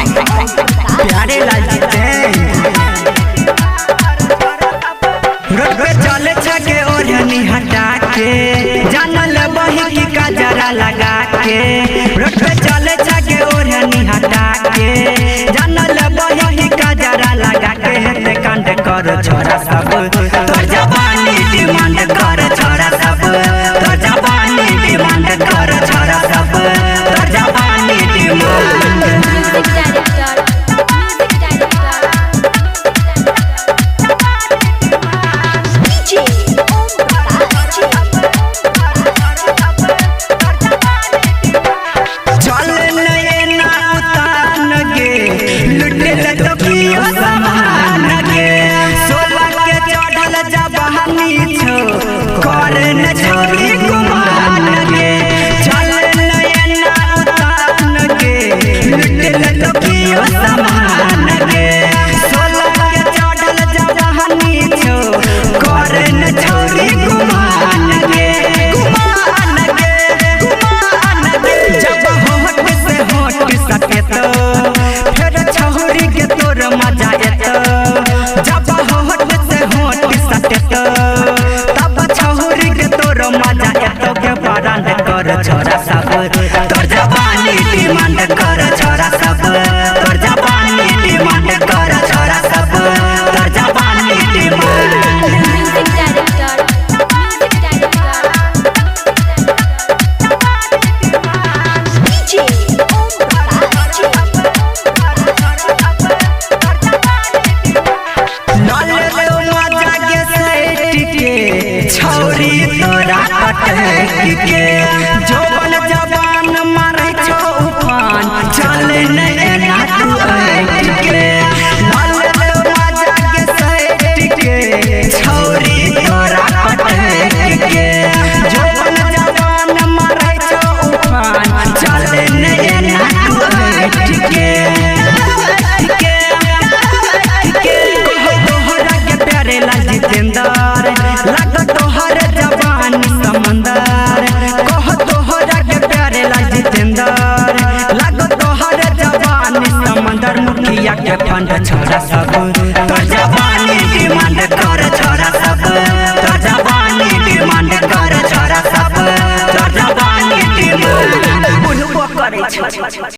प्यारे लाल रोड पे चले छके ओढ़नी हटा के जानल बही की कजरा लगा के रोड पे चले छके ओढ़नी हटा के जानल बही की कजरा लगा के हेते कांड कर छोरा सब तोर जवानी डिमांड कर छोरा सब तोर जवानी डिमांड कर छोरा सब तोर जवानी डिमांड छोरा सब तोर जवानी डिमांड कर छोरा सब तोर जवानी डिमांड कर छोरा सब तोर जवानी डिमांड छौरी तोरा कटकी के जौवन जवान मारै छौ उफान चले नै एना तू ऐठ के लाल मजा के सैठ के छौरी तोरा कटकी के जौवन जवान मारै छौ उफान चले नै एना तू ऐठ के तोहरा के प्यारे लाल जितेंद्र लागत तोहर जवानी समंदर कह तोहरा के प्यारे लाल जितेंद्र लागत तोहर जवानी समंदर मुखिया के फंड छोरा सब